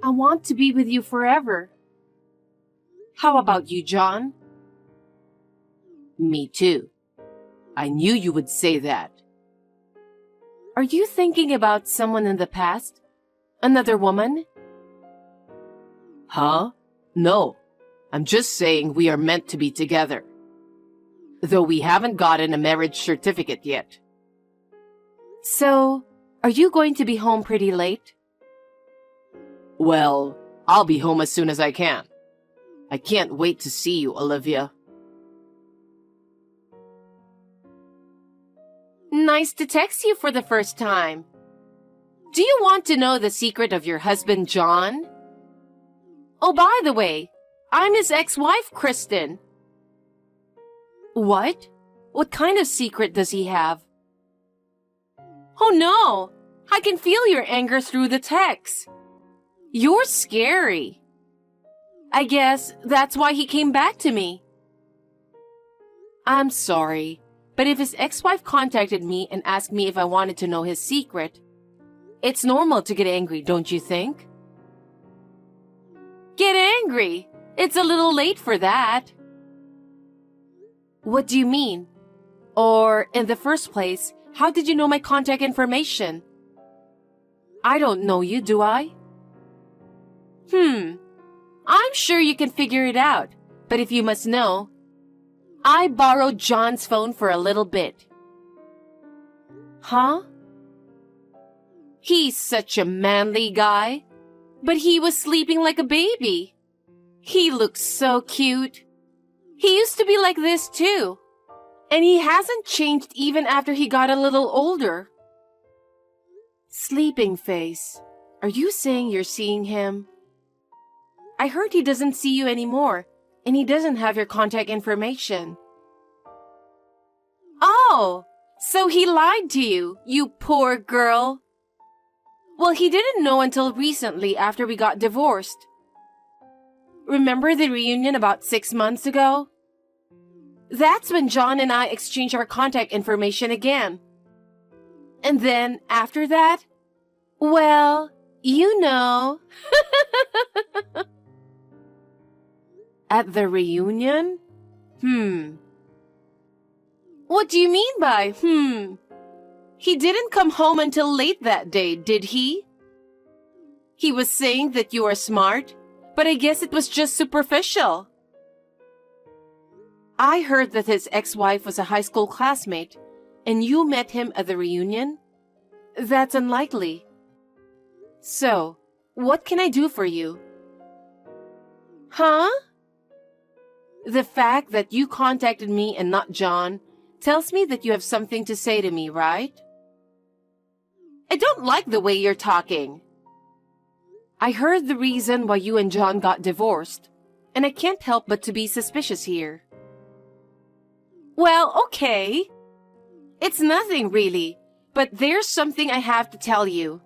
I want to be with you forever. How about you, John? Me too. I knew you would say that. Are you thinking about someone in the past? Another woman? Huh? No. I'm just saying we are meant to be together. Though we haven't gotten a marriage certificate yet. So, are you going to be home pretty late? Well, I'll be home as soon as I can. I can't wait to see you, Olivia. Nice to text you for the first time. Do you want to know the secret of your husband, John? Oh, by the way, I'm his ex-wife, Kristen. What? What kind of secret does he have? Oh no! I can feel your anger through the text. You're scary. I guess that's why he came back to me. I'm sorry, but if his ex-wife contacted me and asked me if I wanted to know his secret, it's normal to get angry, don't you think? Get angry? It's a little late for that. What do you mean? Or, in the first place, how did you know my contact information? I don't know you, do I? I'm sure you can figure it out, but if you must know, I borrowed John's phone for a little bit. Huh? He's such a manly guy, but he was sleeping like a baby. He looks so cute. He used to be like this too, and he hasn't changed even after he got a little older. Sleeping face. Are you saying you're seeing him? I heard he doesn't see you anymore, and he doesn't have your contact information. Oh, so he lied to you, you poor girl. Well, he didn't know until recently after we got divorced. Remember the reunion about 6 months ago? That's when John and I exchanged our contact information again. And then, after that, well, you know. At the reunion? What do you mean by, He didn't come home until late that day, did he? He was saying that you are smart, but I guess it was just superficial. I heard that his ex-wife was a high school classmate, and you met him at the reunion? That's unlikely. So, what can I do for you? Huh? The fact that you contacted me and not John tells me that you have something to say to me, right? I don't like the way you're talking. I heard the reason why you and John got divorced, and I can't help but to be suspicious here. Well, okay. It's nothing really, but there's something I have to tell you.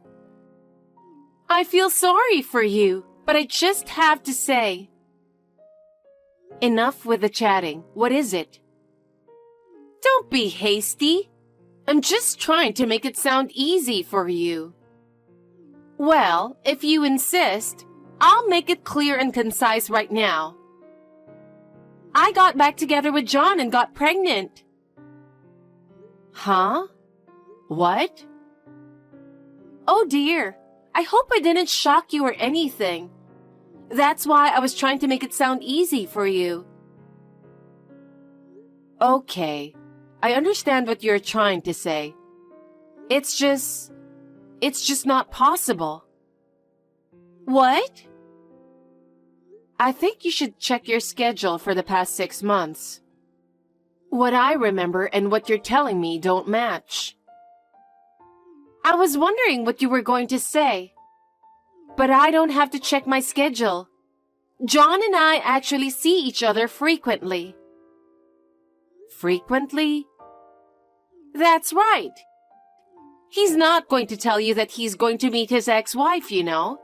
I feel sorry for you, but I just have to say. Enough with the chatting. What is it? Don't be hasty. I'm just trying to make it sound easy for you. Well, if you insist, I'll make it clear and concise right now. I got back together with John and got pregnant. Huh? What? Oh dear, I hope I didn't shock you or anything. That's why I was trying to make it sound easy for you. Okay, I understand what you're trying to say. It's just not possible. What? I think you should check your schedule for the past 6 months. What I remember and what you're telling me don't match. I was wondering what you were going to say. But I don't have to check my schedule. John and I actually see each other frequently. Frequently? That's right. He's not going to tell you that he's going to meet his ex-wife, you know.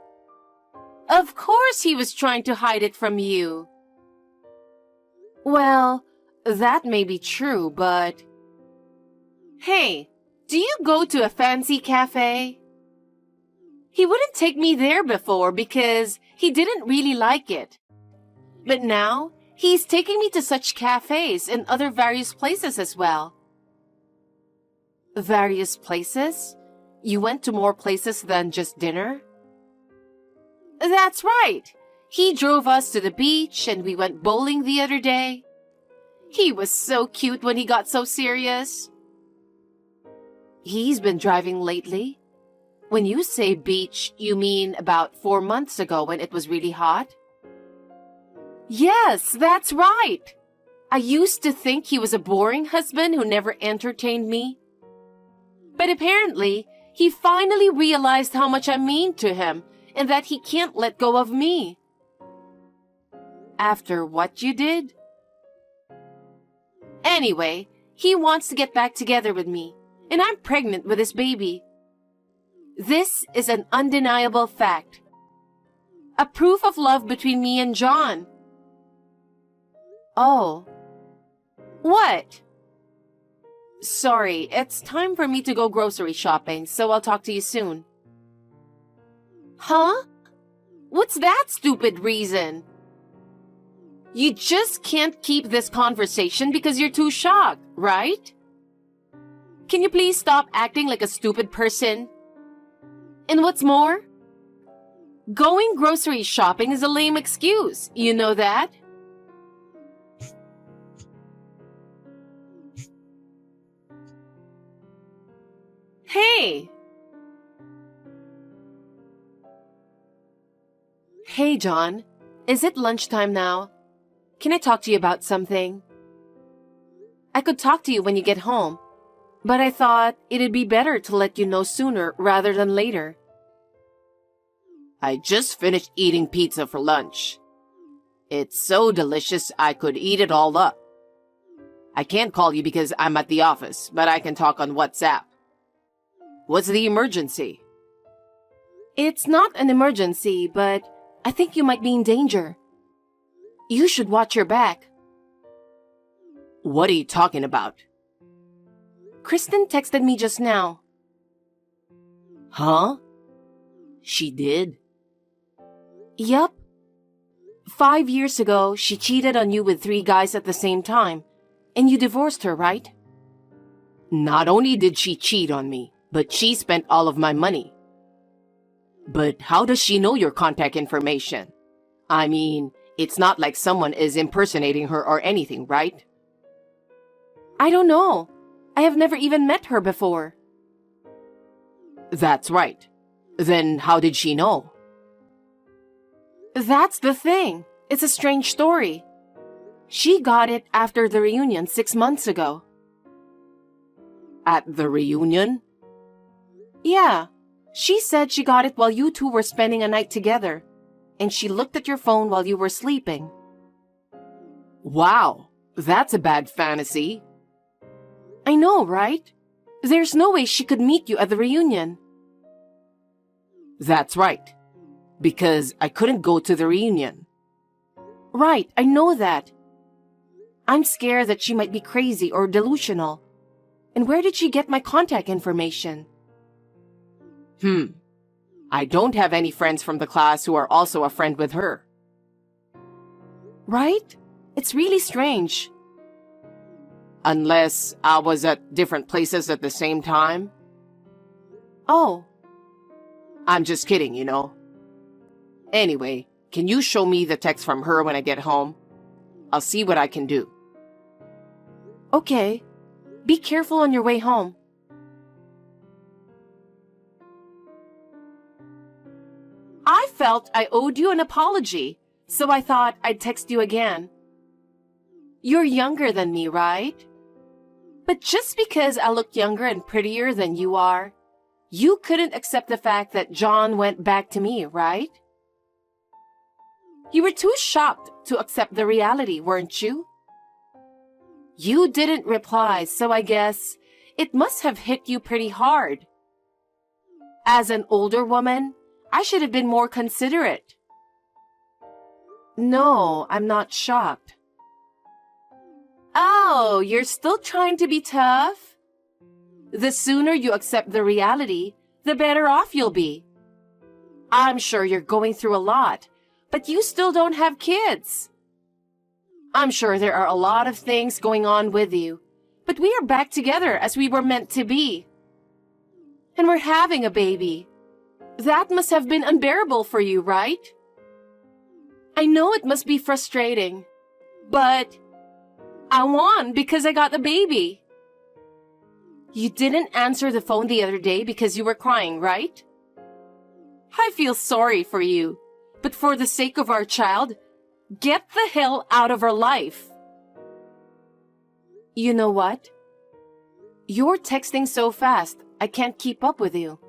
Of course he was trying to hide it from you. Well, that may be true, but... Hey, do you go to a fancy cafe? He wouldn't take me there before because he didn't really like it. But now, he's taking me to such cafes and other various places as well. Various places? You went to more places than just dinner? That's right. He drove us to the beach and we went bowling the other day. He was so cute when he got so serious. He's been driving lately? When you say beach, you mean about 4 months ago when it was really hot? Yes, that's right. I used to think he was a boring husband who never entertained me. But apparently, he finally realized how much I mean to him and that he can't let go of me. After what you did? Anyway, he wants to get back together with me, and I'm pregnant with his baby. This is an undeniable fact. A proof of love between me and John. Oh. What? Sorry, it's time for me to go grocery shopping, so I'll talk to you soon. Huh? What's that stupid reason? You just can't keep this conversation because you're too shocked, right? Can you please stop acting like a stupid person? And what's more? Going grocery shopping is a lame excuse. You know that? Hey! Hey, John. Is it lunchtime now? Can I talk to you about something? I could talk to you when you get home, but I thought it'd be better to let you know sooner rather than later. I just finished eating pizza for lunch. It's so delicious I could eat it all up. I can't call you because I'm at the office, but I can talk on WhatsApp. What's the emergency? It's not an emergency, but I think you might be in danger. You should watch your back. What are you talking about? Kristen texted me just now. Huh? She did? Yup. 5 years ago, she cheated on you with 3 guys at the same time, and you divorced her, right? Not only did she cheat on me, but she spent all of my money. But how does she know your contact information? I mean, it's not like someone is impersonating her or anything, right? I don't know. I have never even met her before. That's right. Then how did she know? That's the thing. It's a strange story. She got it after the reunion 6 months ago. At the reunion? Yeah. She said she got it while you two were spending a night together, and she looked at your phone while you were sleeping. Wow, that's a bad fantasy. I know, right? There's no way she could meet you at the reunion. That's right. Because I couldn't go to the reunion. Right, I know that. I'm scared that she might be crazy or delusional. And where did she get my contact information? I don't have any friends from the class who are also a friend with her. Right? It's really strange. Unless I was at different places at the same time. Oh. I'm just kidding, you know. Anyway, can you show me the text from her when I get home? I'll see what I can do. Okay. Be careful on your way home. I felt I owed you an apology, so I thought I'd text you again. You're younger than me, right? But just because I look younger and prettier than you are, you couldn't accept the fact that John went back to me, right? You were too shocked to accept the reality, weren't you? You didn't reply, so I guess it must have hit you pretty hard. As an older woman, I should have been more considerate. No, I'm not shocked. Oh, you're still trying to be tough? The sooner you accept the reality, the better off you'll be. I'm sure you're going through a lot, but you still don't have kids. I'm sure there are a lot of things going on with you, but we are back together as we were meant to be. And we're having a baby. That must have been unbearable for you, right? I know it must be frustrating, but I won because I got the baby. You didn't answer the phone the other day because you were crying, right? I feel sorry for you, but for the sake of our child, get the hell out of our life. You know what? You're texting so fast, I can't keep up with you.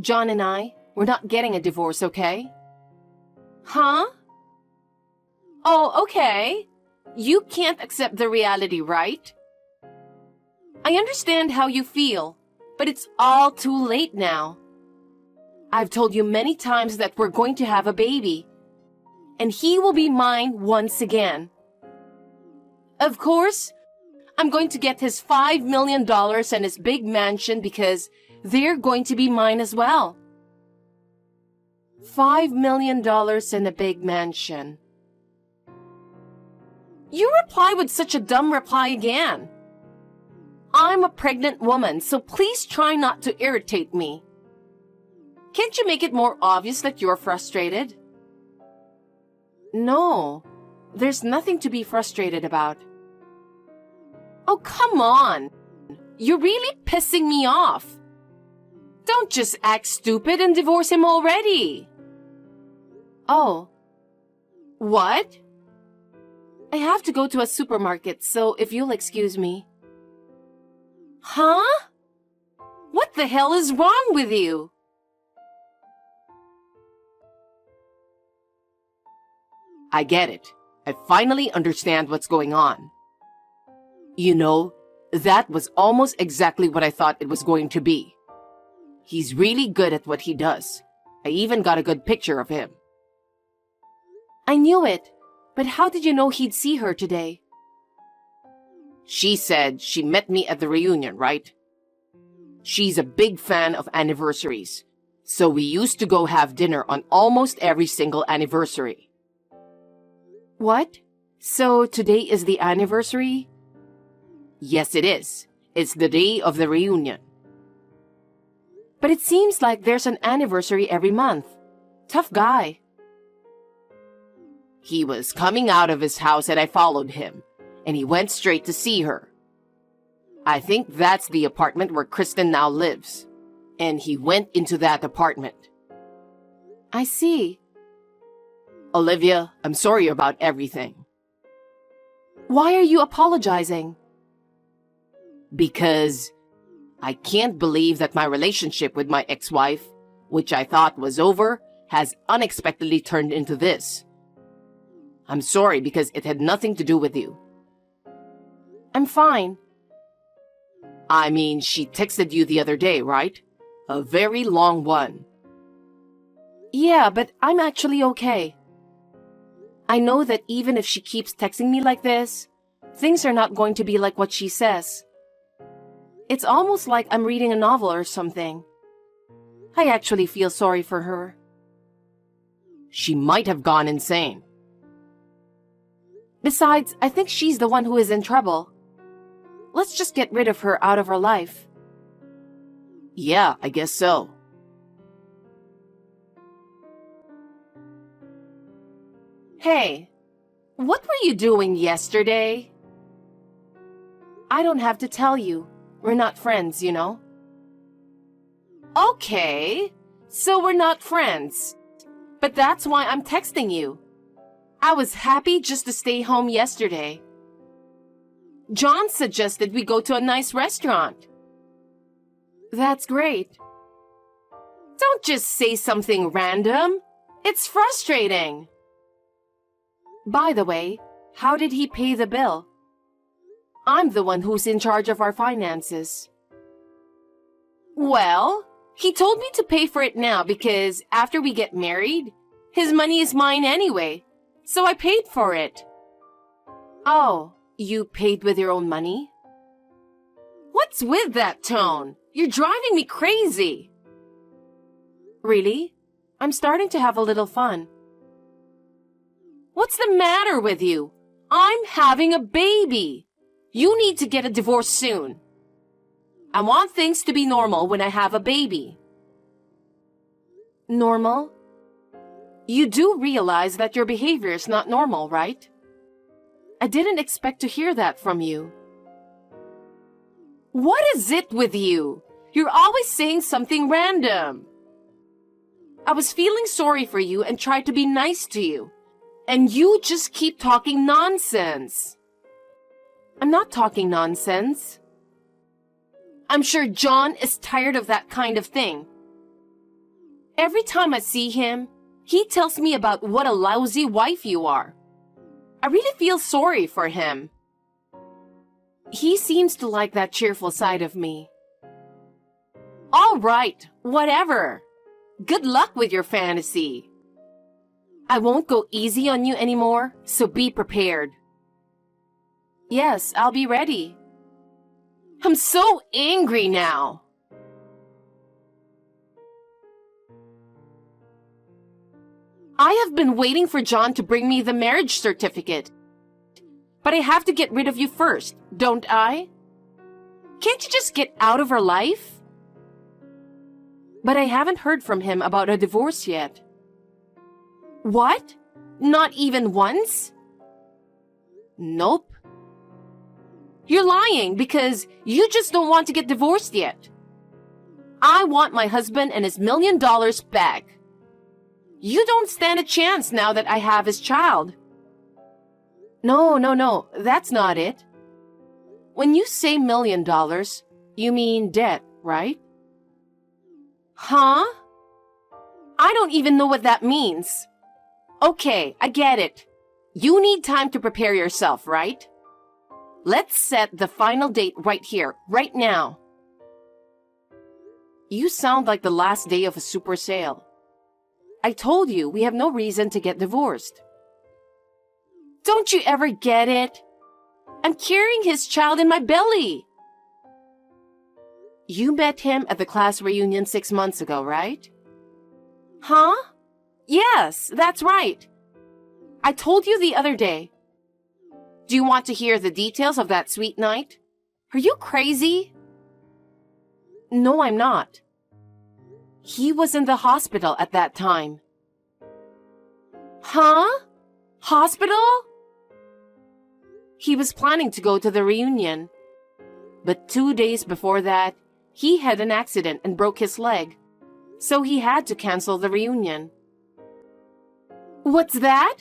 John and we're not getting a divorce, okay? Huh? Oh, okay. You can't accept the reality, right? I understand how you feel, but it's all too late now. I've told you many times that we're going to have a baby, and he will be mine once again. Of course, I'm going to get his $5 million and his big mansion because they're going to be mine as well. $5 million and a big mansion. You reply with such a dumb reply again. I'm a pregnant woman, so please try not to irritate me. Can't you make it more obvious that you're frustrated? No, there's nothing to be frustrated about. Oh, come on. You're really pissing me off. Don't just act stupid and divorce him already. Oh. What? I have to go to a supermarket, so if you'll excuse me. Huh? What the hell is wrong with you? I get it. I finally understand what's going on. You know, that was almost exactly what I thought it was going to be. He's really good at what he does. I even got a good picture of him. I knew it, but how did you know he'd see her today? She said she met me at the reunion, right? She's a big fan of anniversaries, so we used to go have dinner on almost every single anniversary. What? So today is the anniversary? Yes, it is. It's the day of the reunion. But it seems like there's an anniversary every month. Tough guy. He was coming out of his house and I followed him, and he went straight to see her. I think that's the apartment where Kristen now lives, and he went into that apartment. I see. Olivia, I'm sorry about everything. Why are you apologizing? Because I can't believe that my relationship with my ex-wife, which I thought was over, has unexpectedly turned into this. I'm sorry because it had nothing to do with you. I'm fine. I mean, she texted you the other day, right? A very long one. Yeah, but I'm actually okay. I know that even if she keeps texting me like this, things are not going to be like what she says. It's almost like I'm reading a novel or something. I actually feel sorry for her. She might have gone insane. Besides, I think she's the one who is in trouble. Let's just get rid of her out of our life. Yeah, I guess so. Hey, what were you doing yesterday? I don't have to tell you. We're not friends, you know. Okay, so we're not friends. But that's why I'm texting you. I was happy just to stay home yesterday. John suggested we go to a nice restaurant. That's great. Don't just say something random. It's frustrating. By the way, how did he pay the bill? I'm the one who's in charge of our finances. Well, he told me to pay for it now because after we get married, his money is mine anyway, so I paid for it. Oh, you paid with your own money? What's with that tone? You're driving me crazy. Really? I'm starting to have a little fun. What's the matter with you? I'm having a baby. You need to get a divorce soon. I want things to be normal when I have a baby. Normal? You do realize that your behavior is not normal, right? I didn't expect to hear that from you. What is it with you? You're always saying something random. I was feeling sorry for you and tried to be nice to you. And you just keep talking nonsense. I'm not talking nonsense. I'm sure John is tired of that kind of thing. Every time I see him, he tells me about what a lousy wife you are. I really feel sorry for him. He seems to like that cheerful side of me. All right, whatever. Good luck with your fantasy. I won't go easy on you anymore, so be prepared. Yes, I'll be ready. I'm so angry now. I have been waiting for John to bring me the marriage certificate. But I have to get rid of you first, don't I? Can't you just get out of our life? But I haven't heard from him about a divorce yet. What? Not even once? Nope. You're lying because you just don't want to get divorced yet. I want my husband and his $1 million back. You don't stand a chance now that I have his child. No, that's not it. When you say $1 million, you mean debt, right? Huh? I don't even know what that means. Okay, I get it. You need time to prepare yourself, right? Let's set the final date right here, right now. You sound like the last day of a super sale. I told you we have no reason to get divorced. Don't you ever get it? I'm carrying his child in my belly. You met him at the class reunion 6 months ago, right? Huh? Yes, that's right. I told you the other day. Do you want to hear the details of that sweet night? Are you crazy? No, I'm not. He was in the hospital at that time. Huh? Hospital? He was planning to go to the reunion. But 2 days before that, he had an accident and broke his leg. So he had to cancel the reunion. What's that?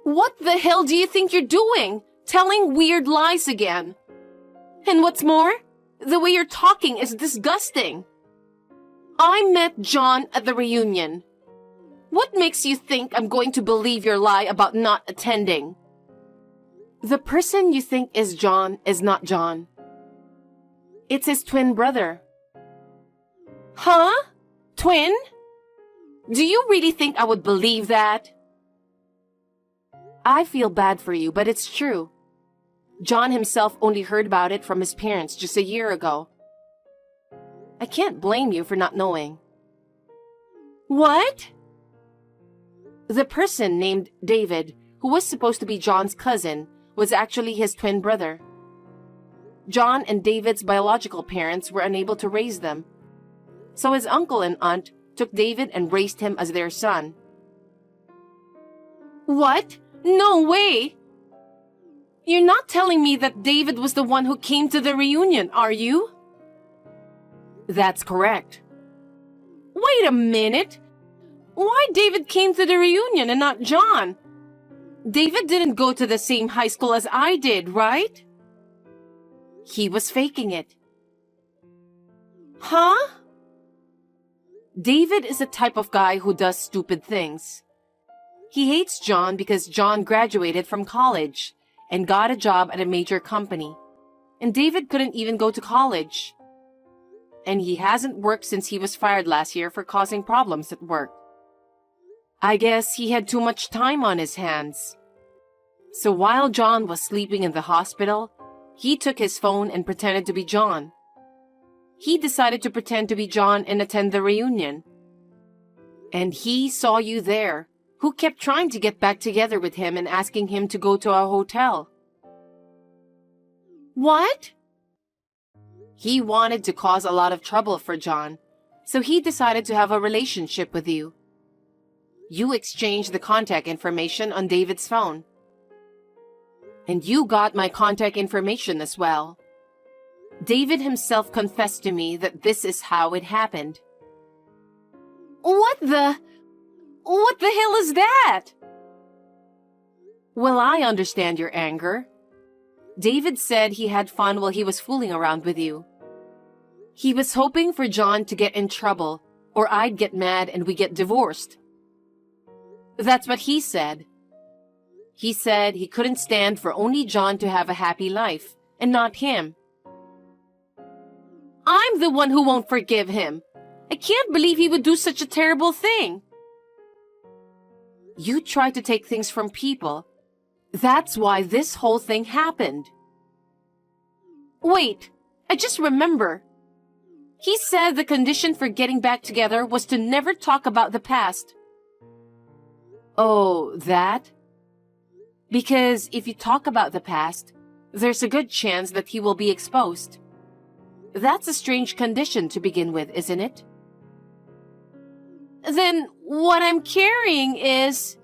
What the hell do you think you're doing? Telling weird lies again. And what's more, the way you're talking is disgusting. I met John at the reunion. What makes you think I'm going to believe your lie about not attending? The person you think is John is not John. It's his twin brother. Huh? Twin? Do you really think I would believe that? I feel bad for you, but it's true. John himself only heard about it from his parents just a year ago. I can't blame you for not knowing. What? The person named David, who was supposed to be John's cousin, was actually his twin brother. John and David's biological parents were unable to raise them. So his uncle and aunt took David and raised him as their son. What? No way! You're not telling me that David was the one who came to the reunion, are you? That's correct. Wait a minute! Why David came to the reunion and not John? David didn't go to the same high school as I did, right? He was faking it. Huh? David is the type of guy who does stupid things. He hates John because John graduated from college and got a job at a major company, and David couldn't even go to college. And he hasn't worked since he was fired last year for causing problems at work. I guess he had too much time on his hands. So while John was sleeping in the hospital, he took his phone and pretended to be John. He decided to pretend to be John and attend the reunion. And he saw you there, who kept trying to get back together with him and asking him to go to a hotel. What? He wanted to cause a lot of trouble for John, so he decided to have a relationship with you. You exchanged the contact information on David's phone. And you got my contact information as well. David himself confessed to me that this is how it happened. What the hell is that? Well, I understand your anger. David said he had fun while he was fooling around with you. He was hoping for John to get in trouble, or I'd get mad and we get divorced. That's what he said. He said he couldn't stand for only John to have a happy life, and not him. I'm the one who won't forgive him. I can't believe he would do such a terrible thing. You try to take things from people. That's why this whole thing happened. Wait, I just remember. He said the condition for getting back together was to never talk about the past. Oh, that? Because if you talk about the past, there's a good chance that he will be exposed. That's a strange condition to begin with, isn't it? Then what I'm carrying is...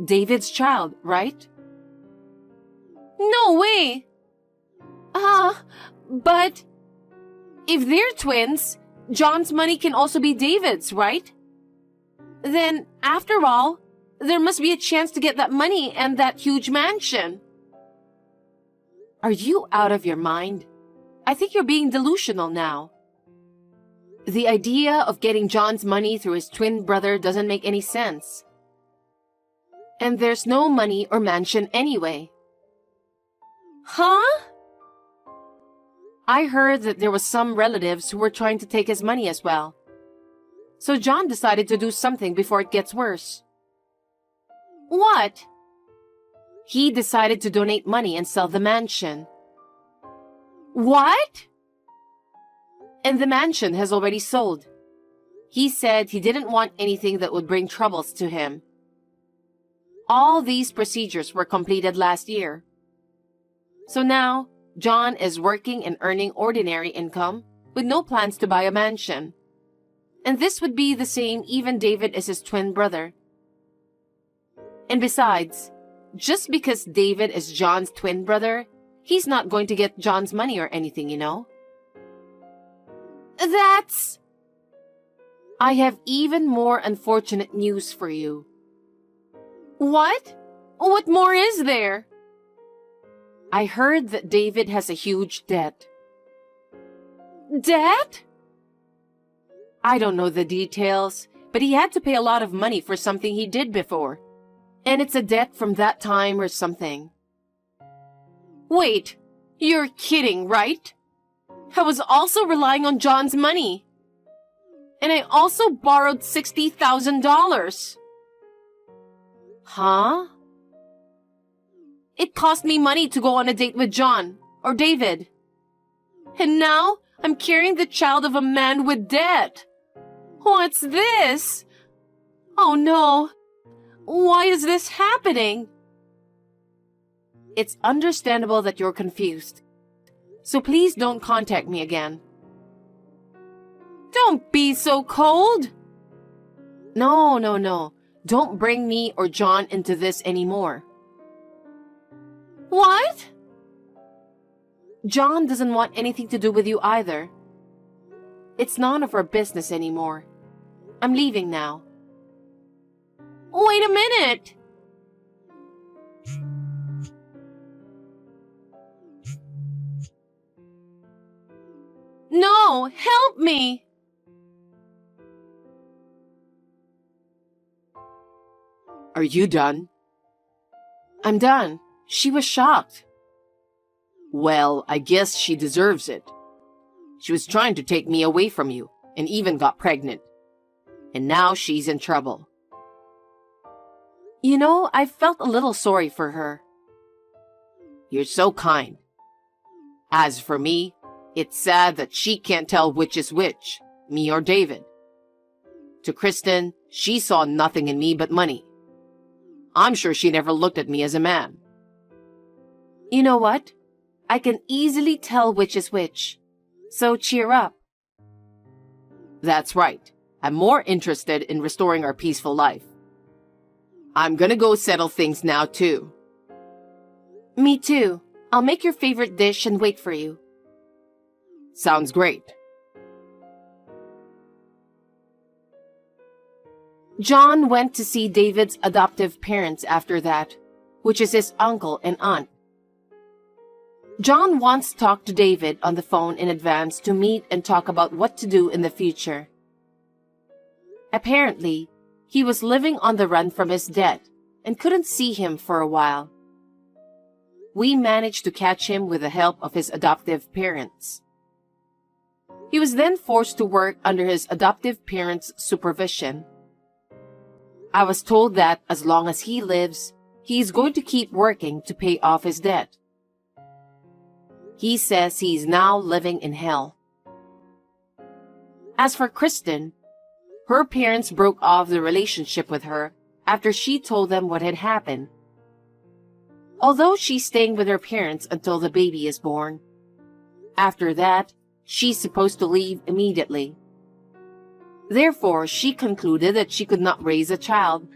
David's child, right? No way! But... if they're twins, John's money can also be David's, right? Then, after all, there must be a chance to get that money and that huge mansion. Are you out of your mind? I think you're being delusional now. The idea of getting John's money through his twin brother doesn't make any sense. And there's no money or mansion anyway. Huh? I heard that there was some relatives who were trying to take his money as well. So John decided to do something before it gets worse. What? He decided to donate money and sell the mansion. What? And the mansion has already sold. He said he didn't want anything that would bring troubles to him. All these procedures were completed last year. So now, John is working and earning ordinary income with no plans to buy a mansion. And this would be the same even David is his twin brother. And besides, just because David is John's twin brother, he's not going to get John's money or anything, you know? That's... I have even more unfortunate news for you. What? What more is there? I heard that David has a huge debt. Debt? I don't know the details, but he had to pay a lot of money for something he did before. And it's a debt from that time or something. Wait, you're kidding, right? I was also relying on John's money. And I also borrowed $60,000. Huh? It cost me money to go on a date with John, or David. And now, I'm carrying the child of a man with debt. What's this? Oh no. Why is this happening? It's understandable that you're confused. So please don't contact me again. Don't be so cold. No. Don't bring me or John into this anymore. What? John doesn't want anything to do with you either. It's none of our business anymore. I'm leaving now. Wait a minute. No, help me. Are you done? I'm done. She was shocked. Well, I guess she deserves it. She was trying to take me away from you and even got pregnant. And now she's in trouble. You know, I felt a little sorry for her. You're so kind. As for me, it's sad that she can't tell which is which, me or David. To Kristen, she saw nothing in me but money. I'm sure she never looked at me as a man. You know what? I can easily tell which is which. So cheer up. That's right. I'm more interested in restoring our peaceful life. I'm gonna go settle things now, too. Me too. I'll make your favorite dish and wait for you. Sounds great. John went to see David's adoptive parents after that, which is his uncle and aunt. John once talked to David on the phone in advance to meet and talk about what to do in the future. Apparently, he was living on the run from his debt and couldn't see him for a while. We managed to catch him with the help of his adoptive parents. He was then forced to work under his adoptive parents' supervision. I was told that as long as he lives, he is going to keep working to pay off his debt. He says he is now living in hell. As for Kristen, her parents broke off the relationship with her after she told them what had happened. Although she's staying with her parents until the baby is born. After that, she's supposed to leave immediately. Therefore, she concluded that she could not raise a child.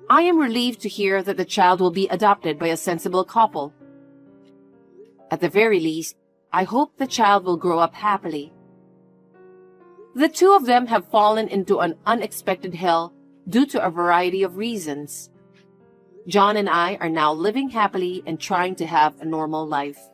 I am relieved to hear that the child will be adopted by a sensible couple. At the very least, I hope the child will grow up happily. The two of them have fallen into an unexpected hell due to a variety of reasons. John and I are now living happily and trying to have a normal life.